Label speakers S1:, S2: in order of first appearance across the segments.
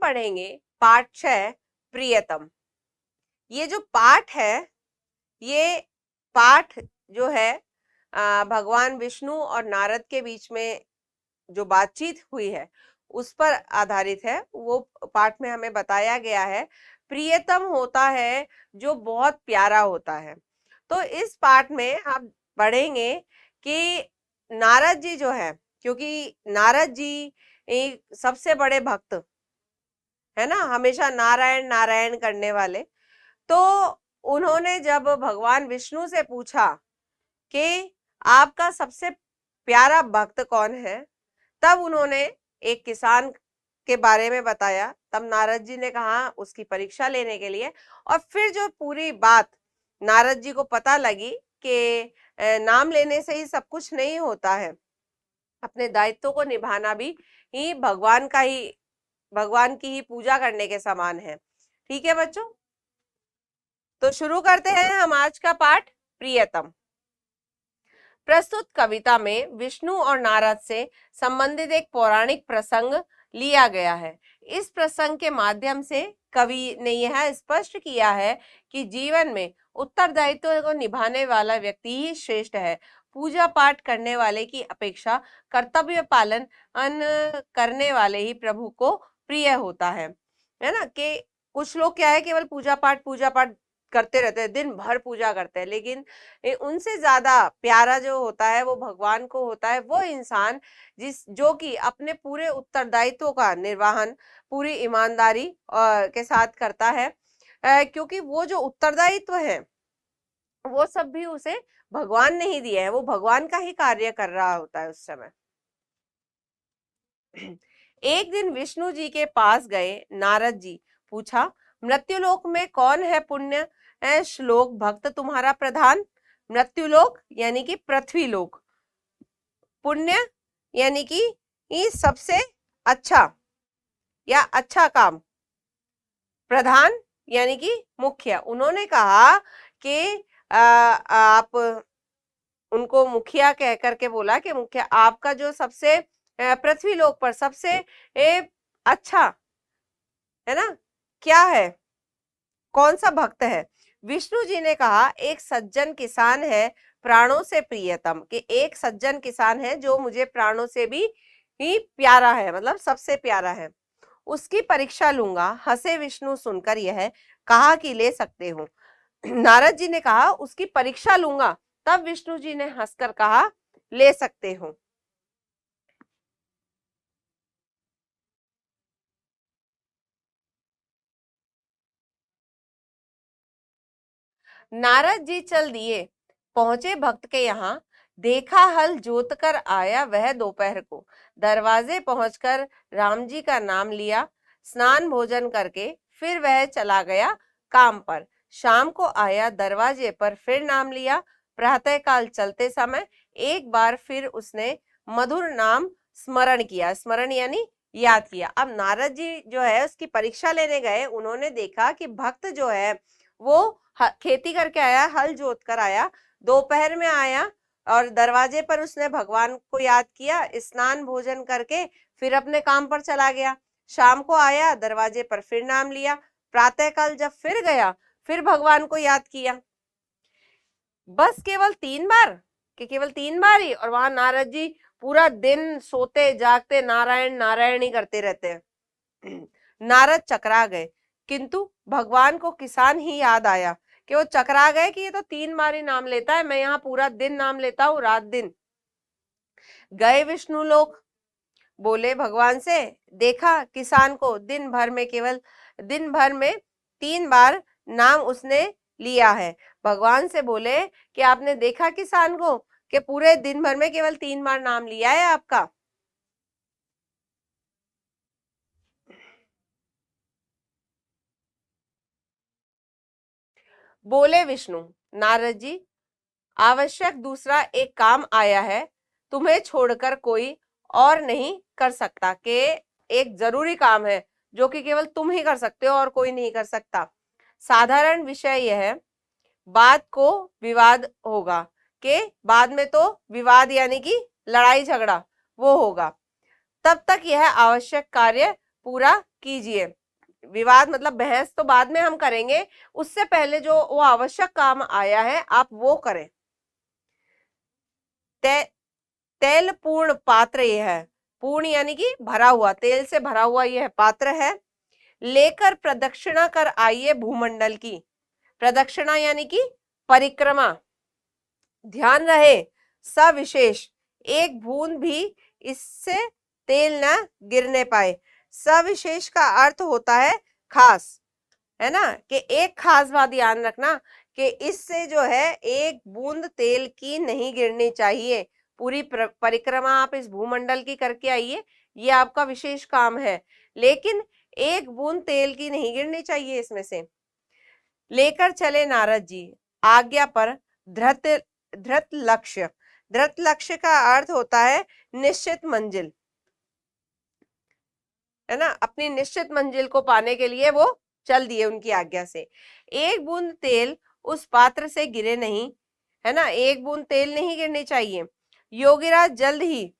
S1: पढ़ेंगे पाठ 6 प्रियतम। ये जो पाठ है, ये पाठ जो है भगवान विष्णु और नारद के बीच में जो बातचीत हुई है उस पर आधारित है। वो पाठ में हमें बताया गया है प्रियतम होता है जो बहुत प्यारा होता है। तो इस पाठ में हम पढ़ेंगे कि नारद जी जो है, क्योंकि नारद जी सबसे बड़े भक्त है ना, हमेशा नारायण नारायण करने वाले। तो उन्होंने जब भगवान विष्णु से पूछा कि आपका सबसे प्यारा भक्त कौन है, तब उन्होंने एक किसान के बारे में बताया। तब नारद जी ने कहा उसकी परीक्षा लेने के लिए, और फिर जो पूरी बात नारद जी को पता लगी कि नाम लेने से ही सब कुछ नहीं होता है, अपने दायित्व को निभाना भी ही भगवान की ही पूजा करने के समान है। ठीक है बच्चों, तो शुरू करते हैं हम आज का पाठ प्रियतम। प्रस्तुत कविता में विष्णु और नारद से संबंधित एक पौराणिक प्रसंग लिया गया है। इस प्रसंग के माध्यम से कवि ने यह स्पष्ट किया है कि जीवन में उत्तरदायित्व को निभाने वाला व्यक्ति ही श्रेष्ठ है। पूजा पाठ करने वाले की अपेक्षा कर्तव्य पालन करने वाले ही प्रभु को प्रिय होता है ना। कि कुछ लोग क्या है, केवल पूजा पाठ करते रहते हैं, दिन भर पूजा करते हैं, लेकिन उनसे ज्यादा प्यारा जो होता है वो भगवान को होता है। वो इंसान जो कि अपने पूरे उत्तरदायित्व का निर्वहन पूरी ईमानदारी के साथ करता है, क्योंकि वो जो उत्तरदायित्व है वो सब भी उसे भगवान ने ही दिया है, वो भगवान का ही कार्य कर रहा होता है उस समय। एक दिन विष्णु जी के पास गए नारद जी, पूछा मृत्युलोक में कौन है पुण्य श्लोक भक्त तुम्हारा प्रधान। मृत्युलोक यानी कि पृथ्वी लोक, पुण्य यानी कि ये सबसे अच्छा या अच्छा काम, प्रधान यानी कि मुख्य। उन्होंने कहा कि आप उनको मुखिया कह करके बोला कि मुखिया आपका जो सबसे पृथ्वी लोक पर सबसे अच्छा है ना, क्या है, कौन सा भक्त है। विष्णु जी ने कहा एक सज्जन किसान है प्राणों से प्रियतम, कि एक सज्जन किसान है जो मुझे प्राणों से भी ही प्यारा है, मतलब सबसे प्यारा है, उसकी परीक्षा लूंगा। हंसे विष्णु सुनकर यह कहा कि ले सकते हो। नारद जी ने कहा उसकी परीक्षा लूंगा, तब विष्णु जी ने हंसकर कहा ले सकते हो। नारद जी चल दिए, पहुंचे भक्त के यहाँ, देखा हल जोत कर आया वह दोपहर को। दरवाजे पहुंचकर राम जी का नाम लिया, स्नान भोजन करके फिर वह चला गया काम पर। शाम को आया दरवाजे पर फिर नाम लिया। प्रातःकाल चलते समय एक बार फिर उसने मधुर नाम स्मरण किया, स्मरण यानी याद किया। अब नारद जी जो है उसकी परीक्षा लेने गए, उन्होंने देखा कि भक्त जो है वो खेती करके आया, हल जोत कर आया, दोपहर में आया और दरवाजे पर उसने भगवान को याद किया, स्नान भोजन करके फिर अपने काम पर चला गया। शाम को आया दरवाजे पर फिर नाम लिया, प्रातःकाल जब फिर गया फिर भगवान को याद किया। बस केवल 3 बार, कि केवल 3 बार ही, और वहां नारद जी पूरा दिन सोते जागते नारायण नारायण ही करते रहते हैं। नारद चकरा गए, किंतु भगवान को किसान ही याद आया कि वो चकरा गए कि ये तो 3 बार ही नाम लेता है, मैं यहाँ पूरा दिन नाम लेता हूँ, रात दिन। गए विष्णु लोक, बोले भगवान से, देखा किसान को दिन भर में 3 बार नाम उसने लिया है। भगवान से बोले कि आपने देखा किसान को कि पूरे दिन भर में केवल 3 बार नाम लिया है आपका। बोले विष्णु, नारद जी आवश्यक दूसरा एक काम आया है, तुम्हें छोड़कर कोई और नहीं कर सकता, कि एक जरूरी काम है जो कि केवल तुम ही कर सकते हो और कोई नहीं कर सकता। साधारण विषय यह है, बात को विवाद होगा, कि बाद में तो विवाद यानी कि लड़ाई झगड़ा वो होगा, तब तक यह आवश्यक कार्य पूरा कीजिए। विवाद मतलब बहस तो बाद में हम करेंगे, उससे पहले जो वो आवश्यक काम आया है आप वो करें। ते, तेल पूर्ण पात्र यह है, पूर्ण यानी कि भरा हुआ, तेल से भरा हुआ यह पात्र है। लेकर प्रदक्षिणा कर आइए भूमंडल की, प्रदक्षिणा यानी कि परिक्रमा। ध्यान रहे सविशेष एक बूंद भी इससे तेल न गिरने पाए। सविशेष का अर्थ होता है खास, है ना, कि एक खास बात ध्यान रखना कि इससे जो है एक बूंद तेल की नहीं गिरनी चाहिए। पूरी परिक्रमा आप इस भूमंडल की करके आइए, ये आपका विशेष काम है, लेकिन एक बूंद तेल की नहीं गिरनी चाहिए इसमें से। लेकर चले नारद जी आज्ञा पर धृत धृत लक्ष्य। धृत लक्ष्य का अर्थ होता है निश्चित मंजिल, है ना, अपनी निश्चित मंजिल को पाने के लिए वो चल दिए उनकी आज्ञा से। एक बूंद तेल उस पात्र से गिरे नहीं, है ना, एक बूंद तेल नहीं गिरनी चाहिए। योगीराज जल्द ही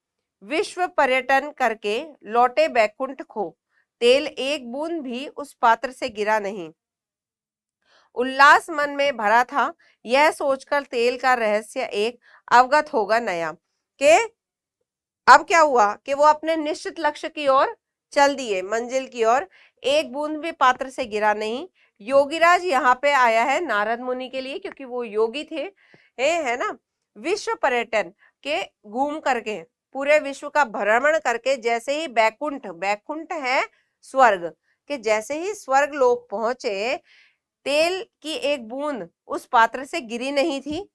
S1: विश्व पर्यटन करके लौटे बैकुंठ को, तेल एक बूंद भी उस पात्र से गिरा नहीं। उल्लास मन में भरा था, यह सोचकर तेल का रहस्य एक अवगत होगा नया, के अब क्या हुआ कि वो अपने निश्चित लक्ष्य की ओर चल दिए, मंजिल की ओर, एक बूंद भी पात्र से गिरा नहीं। योगीराज यहाँ पे आया है नारद मुनि के लिए, क्योंकि वो योगी थे, है ना। विश्व पर्यटन के घूम करके, पूरे विश्व का भ्रमण करके, जैसे ही बैकुंठ, बैकुंठ है स्वर्ग, के जैसे ही स्वर्ग लोक पहुंचे, तेल की एक बूंद उस पात्र से गिरी नहीं थी।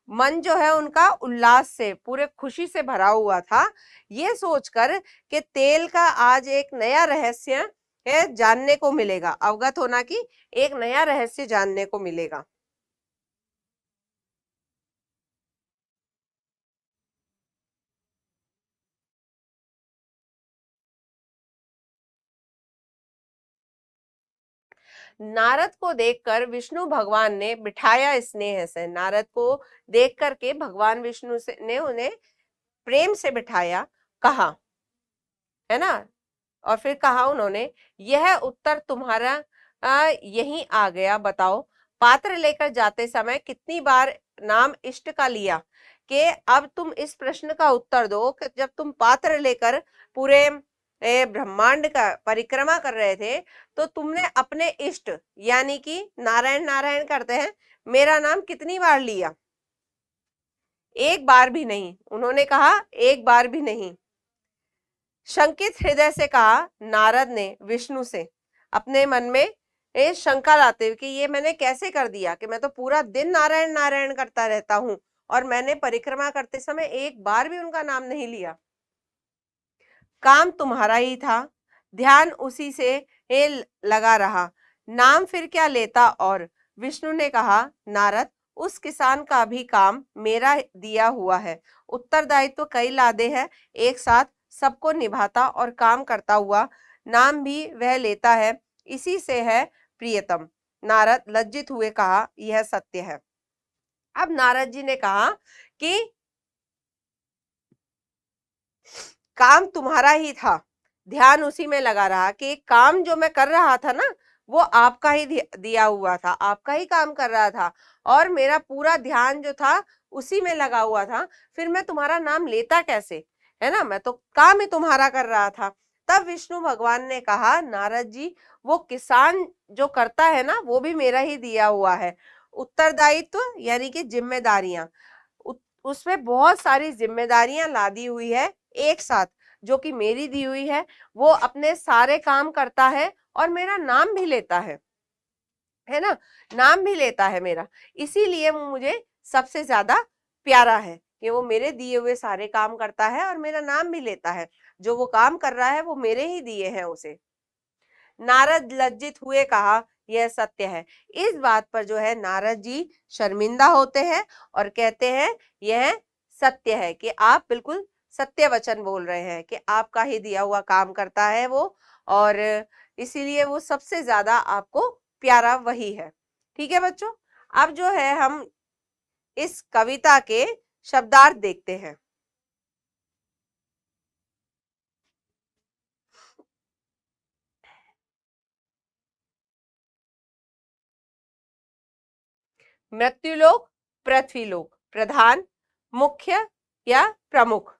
S1: मन जो है उनका उल्लास से, पूरे खुशी से भरा हुआ था, ये सोचकर कि तेल का आज एक नया रहस्य है जानने को मिलेगा, अवगत होना कि एक नया रहस्य जानने को मिलेगा। नारद को देखकर विष्णु भगवान ने बिठाया स्नेह से, नारद को देख करके भगवान विष्णु से ने उन्हें प्रेम से बिठाया, कहा, है ना, और फिर कहा उन्होंने, यह उत्तर तुम्हारा यहीं आ गया, बताओ पात्र लेकर जाते समय कितनी बार नाम इष्ट का लिया, कि अब तुम इस प्रश्न का उत्तर दो कि जब तुम पात्र लेकर पूरे ब्रह्मांड का परिक्रमा कर रहे थे, तो तुमने अपने इष्ट यानी कि नारायण, नारायण करते हैं, मेरा नाम कितनी बार लिया। एक बार भी नहीं, उन्होंने कहा एक बार भी नहीं। शंकित हृदय से कहा नारद ने विष्णु से, अपने मन में शंका लाते हुए कि ये मैंने कैसे कर दिया कि मैं तो पूरा दिन नारायण नारायण करता रहता हूं और मैंने परिक्रमा करते समय एक बार भी उनका नाम नहीं लिया। काम तुम्हारा ही था, ध्यान उसी से लगा रहा, नाम फिर क्या लेता। और विष्णु ने कहा नारद, उस किसान का भी काम मेरा दिया हुआ है, उत्तरदायित्व तो कई लादे हैं, एक साथ सबको निभाता और काम करता हुआ, नाम भी वह लेता है, इसी से है प्रियतम। नारद लज्जित हुए कहा यह सत्य है। अब नारद जी ने कहा कि काम तुम्हारा ही था, ध्यान उसी में लगा रहा, कि काम जो मैं कर रहा था ना वो आपका ही दिया हुआ था, आपका ही काम कर रहा था, और मेरा पूरा ध्यान जो था उसी में लगा हुआ था, फिर मैं तुम्हारा नाम लेता कैसे, है ना, मैं तो काम ही तुम्हारा कर रहा था। तब विष्णु भगवान ने कहा नारद जी, वो किसान जो करता है ना वो भी मेरा ही दिया हुआ है, उत्तरदायित्व यानी कि जिम्मेदारियां, उसमें बहुत सारी जिम्मेदारियां लादी हुई है एक साथ, जो कि मेरी दी हुई है, वो अपने सारे काम करता है और मेरा नाम भी लेता है ना, नाम भी लेता है मेरा, इसीलिए वो मुझे सबसे ज्यादा प्यारा है कि वो मेरे दिए हुए सारे काम करता है और मेरा नाम भी लेता है, जो वो काम कर रहा है वो मेरे ही दिए हैं उसे। नारद लज्जित हुए कहा यह सत्य है। इस बात पर जो है नारद जी शर्मिंदा होते हैं और कहते हैं यह सत्य है, कि आप बिल्कुल सत्य वचन बोल रहे हैं, कि आपका ही दिया हुआ काम करता है वो, और इसीलिए वो सबसे ज्यादा आपको प्यारा वही है। ठीक है बच्चों, अब जो है हम इस कविता के शब्दार्थ देखते हैं। मृत्युलोक, पृथ्वीलोक, प्रधान, मुख्य या प्रमुख,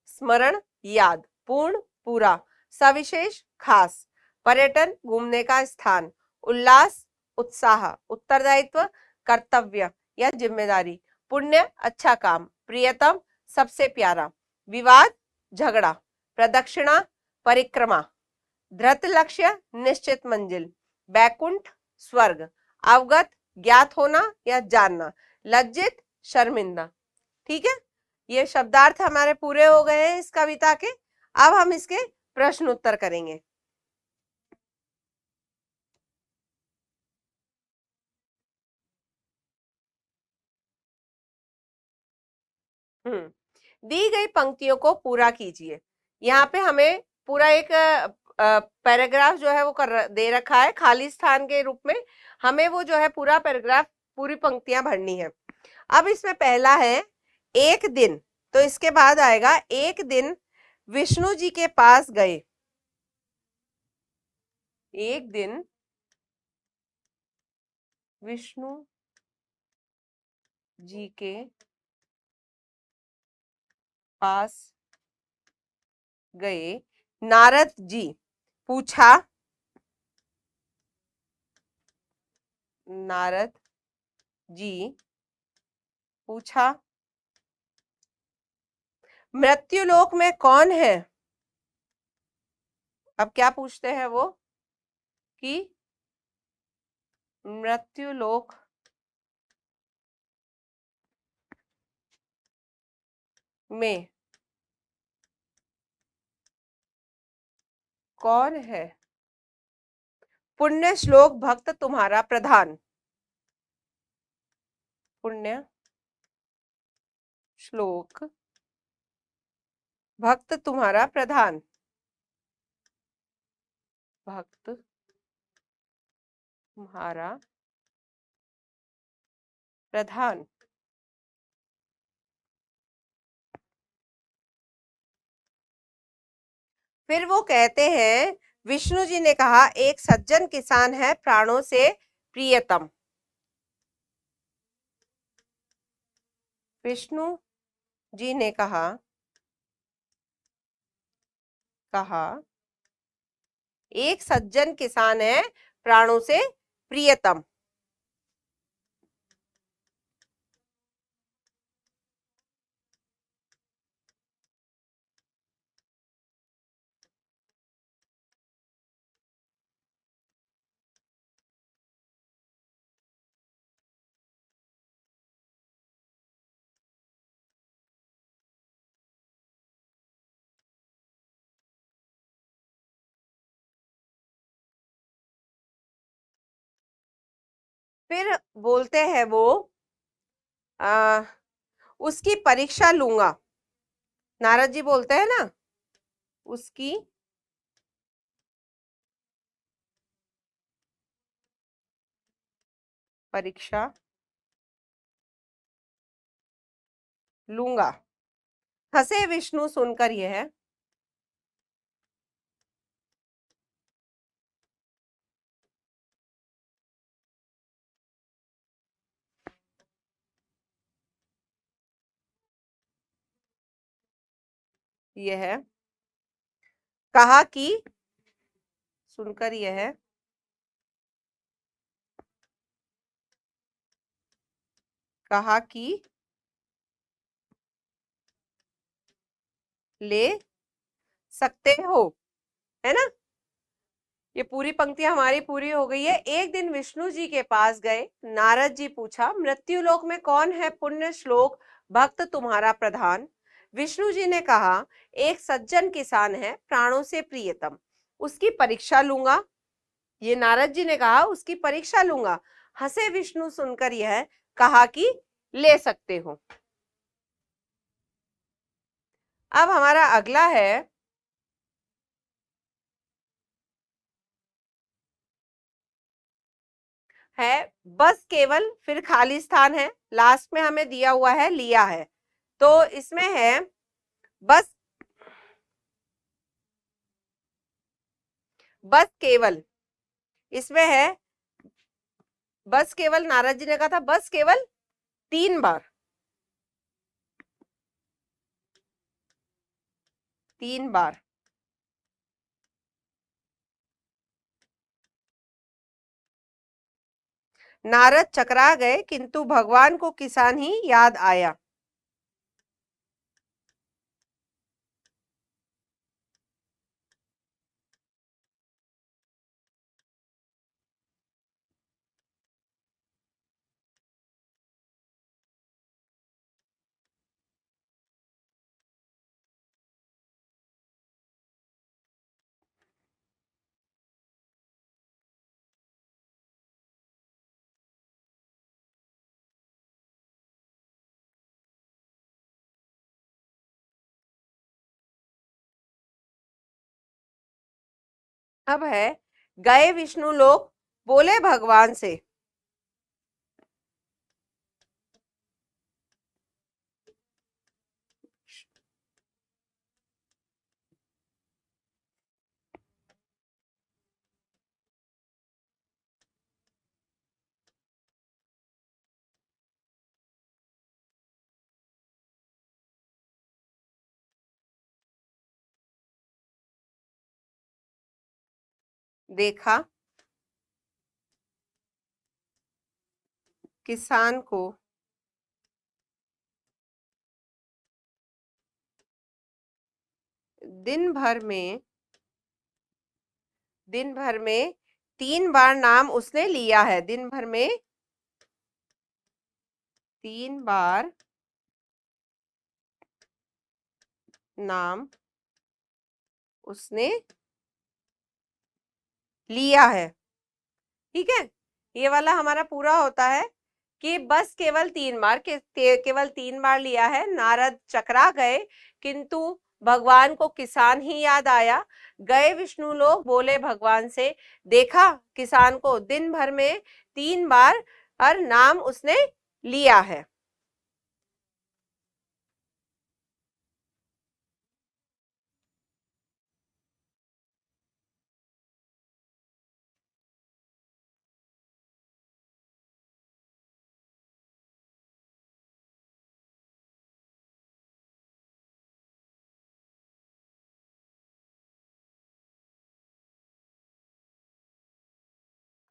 S1: स्मरण, याद, पूर्ण, पूरा, सविशेष, खास, पर्यटन, घूमने का स्थान, उल्लास, उत्साह, उत्तरदायित्व, कर्तव्य या जिम्मेदारी, पुण्य, अच्छा काम, प्रियतम, सबसे प्यारा, विवाद, झगड़ा, प्रदक्षिणा, परिक्रमा, धृत लक्ष्य, निश्चित मंजिल, बैकुंठ, स्वर्ग, अवगत, ज्ञात होना या जानना, लज्जित, शर्मिंदा। ठीक है, ये शब्दार्थ हमारे पूरे हो गए हैं इस कविता के। अब हम इसके प्रश्न उत्तर करेंगे। दी गई पंक्तियों को पूरा कीजिए। यहाँ पे हमें पूरा एक पैराग्राफ जो है वो दे रखा है खाली स्थान के रूप में। हमें वो जो है पूरा पैराग्राफ, पूरी पंक्तियां भरनी है। अब इसमें पहला है एक दिन, तो इसके बाद आएगा एक दिन विष्णु जी के पास गए। एक दिन विष्णु जी के पास गए। नारद जी पूछा, नारद जी पूछा, मृत्युलोक में कौन है? अब क्या पूछते हैं वो कि मृत्युलोक में कौन है पुण्य श्लोक भक्त तुम्हारा प्रधान? पुण्य श्लोक भक्त तुम्हारा प्रधान, भक्त तुम्हारा प्रधान। फिर वो कहते हैं, विष्णु जी ने कहा, एक सज्जन किसान है प्राणों से प्रियतम। विष्णु जी ने कहा, कहा एक सज्जन किसान है प्राणों से प्रियतम। फिर बोलते हैं वो, आ, उसकी परीक्षा लूंगा। नारद जी बोलते हैं ना, उसकी परीक्षा लूंगा। हंसे विष्णु सुनकर यह, यह कहा कि, सुनकर यह कहा कि ले सकते हो, है ना। ये पूरी पंक्ति हमारी पूरी हो गई है। एक दिन विष्णु जी के पास गए। नारद जी पूछा, मृत्युलोक में कौन है पुण्य श्लोक भक्त तुम्हारा प्रधान? विष्णु जी ने कहा, एक सज्जन किसान है प्राणों से प्रियतम, उसकी परीक्षा लूंगा। ये नारद जी ने कहा, उसकी परीक्षा लूंगा। हंसे विष्णु सुनकर यह, कहा कि ले सकते हो। अब हमारा अगला है बस केवल, फिर खाली स्थान है, लास्ट में हमें दिया हुआ है लिया है, तो इसमें है बस, बस केवल, इसमें है बस केवल, नारद जी ने कहा था बस केवल 3 बार, 3 बार। नारद चकरा गए किंतु भगवान को किसान ही याद आया। अब है, गए विष्णु लोग बोले भगवान से। देखा किसान को दिन भर में, दिन भर में 3 बार नाम उसने लिया है। दिन भर में 3 बार नाम उसने लिया है। ठीक है, ये वाला हमारा पूरा होता है कि बस केवल 3 बार केवल 3 बार लिया है। नारद चकरा गए किंतु भगवान को किसान ही याद आया। गए विष्णु लोग बोले भगवान से। देखा किसान को दिन भर में 3 बार और नाम उसने लिया है।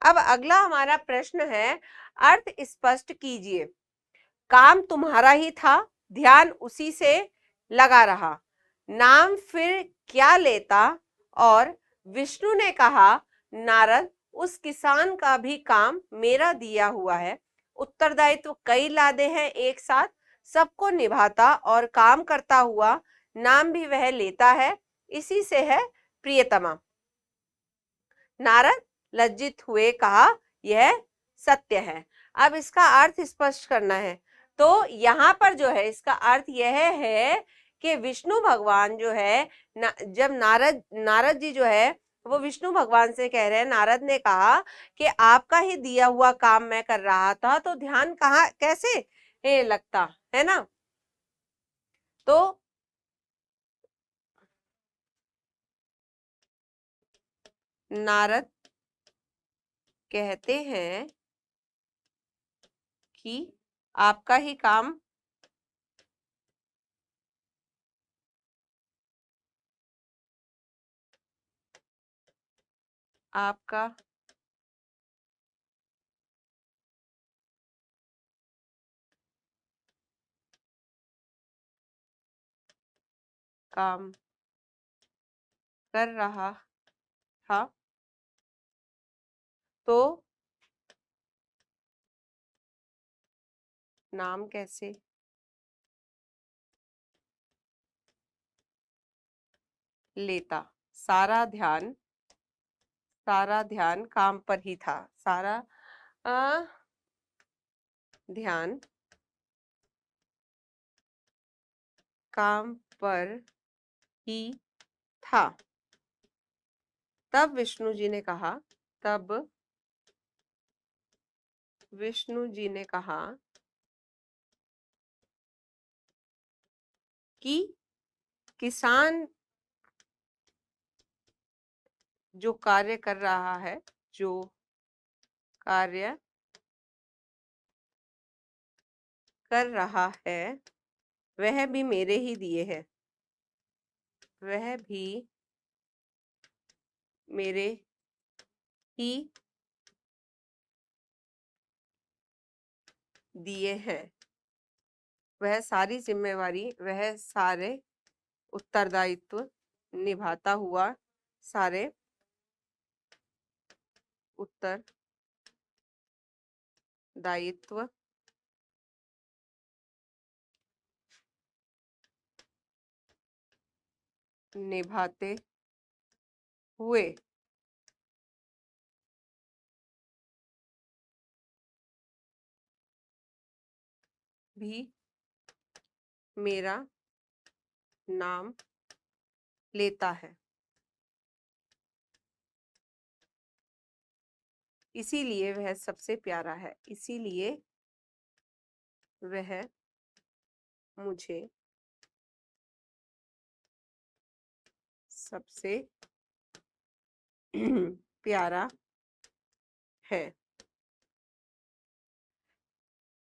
S1: अब अगला हमारा प्रश्न है, अर्थ स्पष्ट कीजिए। काम तुम्हारा ही था, ध्यान उसी से लगा रहा, नाम फिर क्या लेता। और विष्णु ने कहा, नारद उस किसान का भी काम मेरा दिया हुआ है। उत्तरदायित्व कई लादे हैं एक साथ, सबको निभाता और काम करता हुआ, नाम भी वह लेता है, इसी से है प्रियतमा। नारद लज्जित हुए, कहा यह सत्य है। अब इसका अर्थ स्पष्ट करना है। तो यहाँ पर जो है इसका अर्थ यह है कि विष्णु भगवान जो है जब नारद नारद जी जो है वो विष्णु भगवान से कह रहे हैं, नारद ने कहा कि आपका ही दिया हुआ काम मैं कर रहा था, तो ध्यान कहाँ कैसे लगता है ना। तो नारद कहते हैं कि आपका ही काम, आपका काम कर रहा था, तो नाम कैसे लेता। सारा ध्यान, सारा ध्यान काम पर ही था। सारा अ, ध्यान काम पर ही था। तब विष्णु जी ने कहा, तब विष्णु जी ने कहा कि किसान जो कार्य कर रहा है, जो कार्य कर रहा है वह भी मेरे ही दिए हैं, वह भी मेरे ही दिए हैं। वह सारी जिम्मेवारी, वह सारे उत्तरदायित्व निभाता हुआ सारे उत्तरदायित्व निभाते हुए भी मेरा नाम लेता है, इसीलिए वह सबसे प्यारा है, इसीलिए वह मुझे सबसे प्यारा है।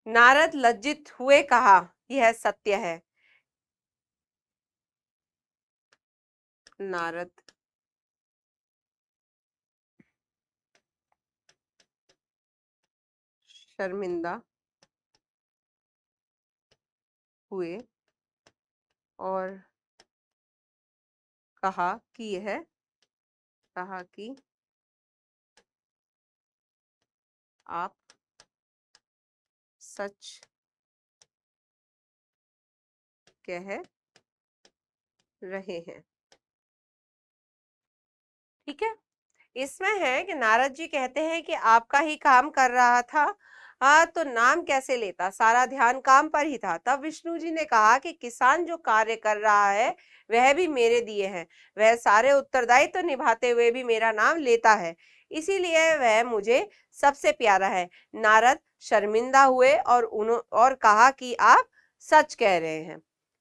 S1: नारद लज्जित हुए कहा, यह सत्य है। नारद शर्मिंदा हुए और कहा कि आप सच कह रहे हैं। ठीक है, इसमें है कि नारद जी कहते हैं कि आपका ही काम कर रहा था, हाँ, तो नाम कैसे लेता, सारा ध्यान काम पर ही था। तब विष्णु जी ने कहा कि किसान जो कार्य कर रहा है वह भी मेरे दिए हैं, वह सारे उत्तरदायित्व तो निभाते हुए भी मेरा नाम लेता है, इसीलिए वह मुझे सबसे प्यारा है। नारद शर्मिंदा हुए और कहा कि आप सच कह रहे हैं।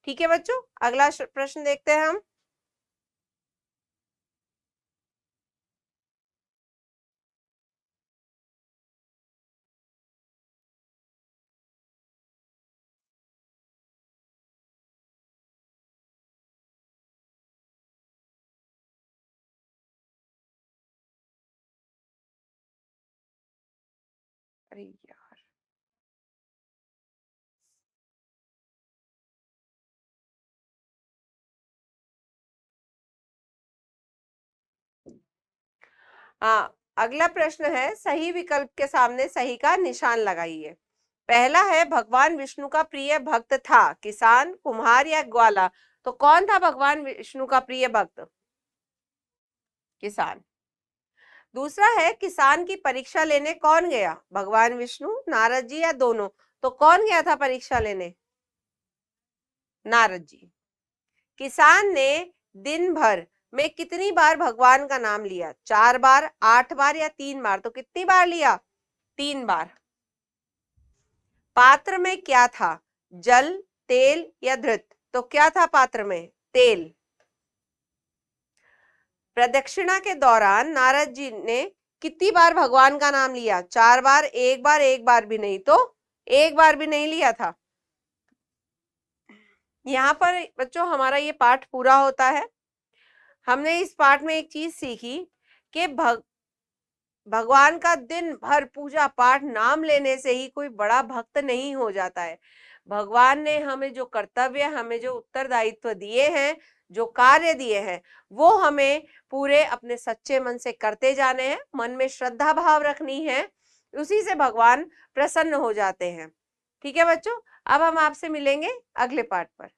S1: ठीक है बच्चों, अगला प्रश्न देखते हैं हम। अरे यार, हाँ, अगला प्रश्न है, सही विकल्प के सामने सही का निशान लगाइए। पहला है भगवान विष्णु का प्रिय भक्त था किसान, कुम्हार या ग्वाला। तो कौन था भगवान विष्णु का प्रिय भक्त? किसान। दूसरा है किसान की परीक्षा लेने कौन गया? भगवान विष्णु, नारद जी या दोनों? तो कौन गया था परीक्षा लेने? नारद जी। किसान ने दिन भर में कितनी बार भगवान का नाम लिया? 4 बार, 8 बार या 3 बार? तो कितनी बार लिया? 3 बार। पात्र में क्या था? जल, तेल या घृत? तो क्या था पात्र में? तेल। प्रदक्षिणा के दौरान नारद जी ने कितनी बार भगवान का नाम लिया? 4 बार, 1 बार, 1 बार भी नहीं? तो 1 बार भी नहीं लिया था। यहाँ पर बच्चों हमारा ये पाठ पूरा होता है। हमने इस पाठ में एक चीज सीखी कि भगवान का दिन भर पूजा पाठ नाम लेने से ही कोई बड़ा भक्त नहीं हो जाता है। भगवान ने हमें जो कर्तव्य, हमें जो उत्तरदायित्व दिए हैं, जो कार्य दिए हैं, वो हमें पूरे अपने सच्चे मन से करते जाने हैं, मन में श्रद्धा भाव रखनी है, उसी से भगवान प्रसन्न हो जाते हैं। ठीक है बच्चों, अब हम आपसे मिलेंगे अगले पाठ पर।